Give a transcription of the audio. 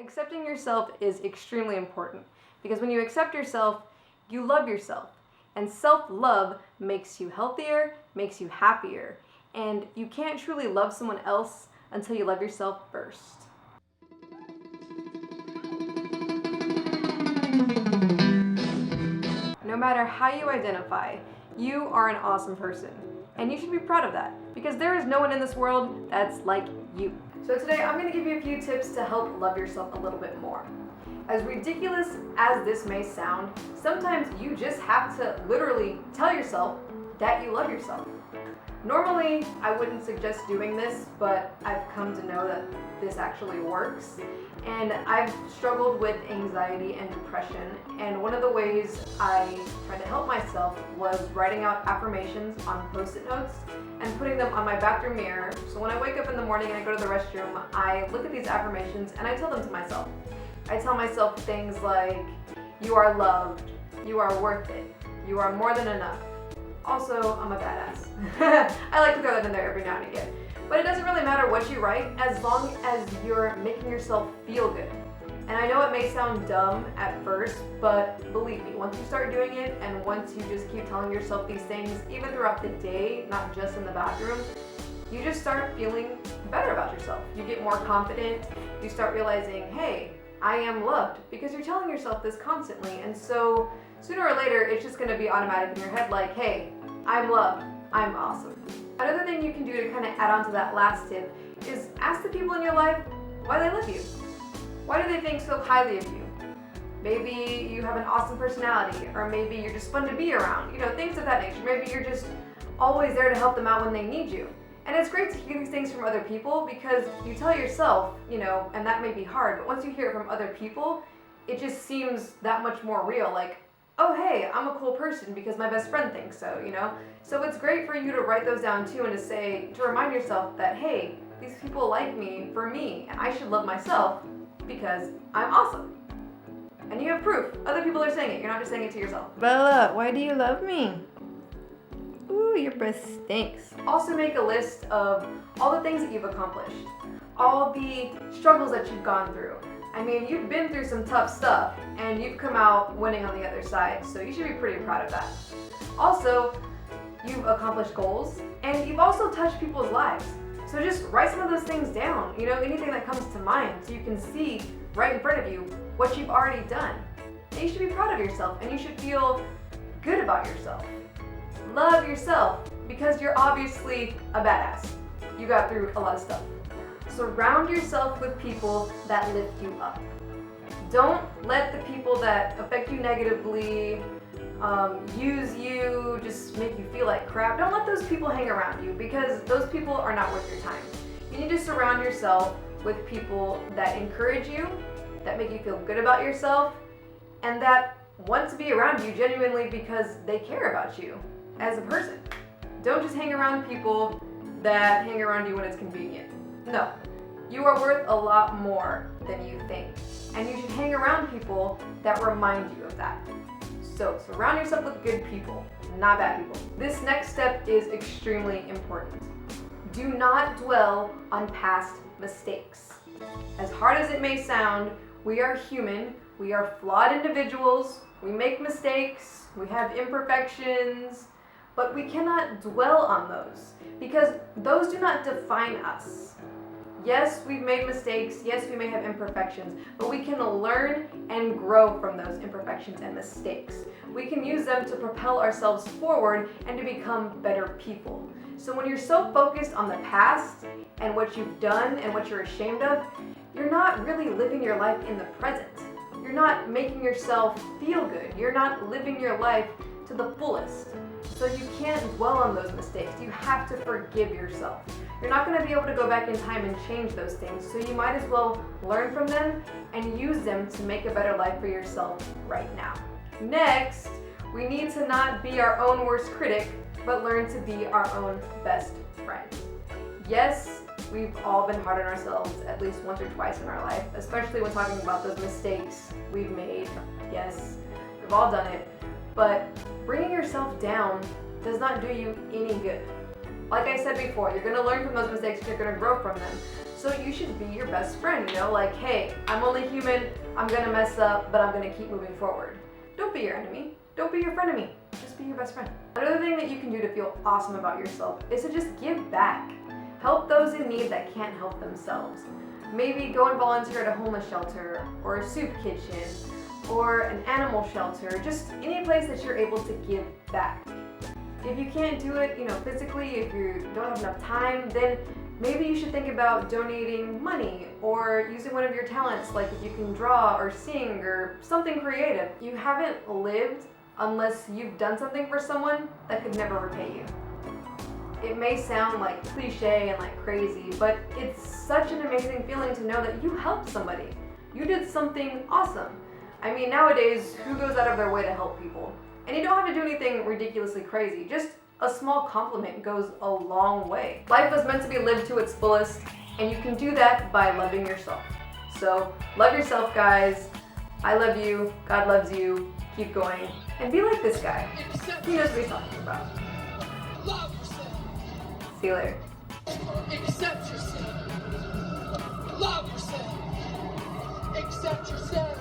Accepting yourself is extremely important because when you accept yourself, you love yourself. And self-love makes you healthier, makes you happier. And you can't truly love someone else until you love yourself first. No matter how you identify, you are an awesome person. And you should be proud of that because there is no one in this world that's like you. So today I'm going to give you a few tips to help love yourself a little bit more. As ridiculous as this may sound, sometimes you just have to literally tell yourself that you love yourself. Normally, I wouldn't suggest doing this, but I've come to know that this actually works. And I've struggled with anxiety and depression, and one of the ways I tried to help myself was writing out affirmations on Post-it notes and putting them on my bathroom mirror. So when I wake up in the morning and I go to the restroom, I look at these affirmations and I tell them to myself. I tell myself things like, you are loved, you are worth it, you are more than enough. Also, I'm a badass. I like to throw that in there every now and again. But it doesn't really matter what you write as long as you're making yourself feel good. And I know it may sound dumb at first, but believe me, once you start doing it and once you just keep telling yourself these things, even throughout the day, not just in the bathroom, you just start feeling better about yourself. You get more confident, you start realizing, hey, I am loved, because you're telling yourself this constantly. And so sooner or later, it's just gonna be automatic in your head like, hey, I'm loved, I'm awesome. Another thing you can do to kind of add on to that last tip is ask the people in your life why they love you. Why do they think so highly of you? Maybe you have an awesome personality, or maybe you're just fun to be around, things of that nature. Maybe you're just always there to help them out when they need you. And it's great to hear these things from other people because you tell yourself, and that may be hard, but once you hear it from other people, it just seems that much more real. Like, oh hey, I'm a cool person because my best friend thinks so, So it's great for you to write those down too and to remind yourself that, hey, these people like me for me and I should love myself because I'm awesome. And you have proof. Other people are saying it. You're not just saying it to yourself. Bella, why do you love me? Ooh, your breath stinks. Also make a list of all the things that you've accomplished, all the struggles that you've gone through. I mean, you've been through some tough stuff and you've come out winning on the other side, so you should be pretty proud of that. Also, you've accomplished goals and you've also touched people's lives. So just write some of those things down, anything that comes to mind so you can see right in front of you what you've already done. And you should be proud of yourself and you should feel good about yourself. Love yourself because you're obviously a badass. You got through a lot of stuff. Surround yourself with people that lift you up. Don't let the people that affect you negatively, use you, just make you feel like crap. Don't let those people hang around you because those people are not worth your time. You need to surround yourself with people that encourage you, that make you feel good about yourself, and that want to be around you genuinely because they care about you as a person. Don't just hang around people that hang around you when it's convenient. No, you are worth a lot more than you think. And you should hang around people that remind you of that. So surround yourself with good people, not bad people. This next step is extremely important. Do not dwell on past mistakes. As hard as it may sound, we are human, we are flawed individuals, we make mistakes, we have imperfections, but we cannot dwell on those because those do not define us. Yes, we've made mistakes. Yes, we may have imperfections, but we can learn and grow from those imperfections and mistakes. We can use them to propel ourselves forward and to become better people. So when you're so focused on the past and what you've done and what you're ashamed of, you're not really living your life in the present. You're not making yourself feel good. You're not living your life to the fullest. So you can't dwell on those mistakes. You have to forgive yourself. You're not going to be able to go back in time and change those things, so you might as well learn from them and use them to make a better life for yourself right now. Next, we need to not be our own worst critic, but learn to be our own best friend. Yes, we've all been hard on ourselves at least once or twice in our life, especially when talking about those mistakes we've made. Yes, we've all done it, but bringing yourself down does not do you any good. Like I said before, you're going to learn from those mistakes and you're going to grow from them. So you should be your best friend, you know, like, hey, I'm only human, I'm gonna mess up, but I'm gonna keep moving forward. Don't be your enemy. Don't be your frenemy. Just be your best friend. Another thing that you can do to feel awesome about yourself is to just give back. Help those in need that can't help themselves. Maybe go and volunteer at a homeless shelter, or a soup kitchen, or an animal shelter, just any place that you're able to give back. If you can't do it, you know, physically, if you don't have enough time, then maybe you should think about donating money or using one of your talents, like if you can draw or sing or something creative. You haven't lived unless you've done something for someone that could never repay you. It may sound like cliche and like crazy, but it's such an amazing feeling to know that you helped somebody. You did something awesome. I mean, nowadays, who goes out of their way to help people? And you don't have to do anything ridiculously crazy. Just a small compliment goes a long way. Life was meant to be lived to its fullest, and you can do that by loving yourself. So, love yourself, guys. I love you. God loves you. Keep going. And be like this guy. He knows what he's talking about. Love yourself. See you later. Accept yourself. Love yourself. Accept yourself.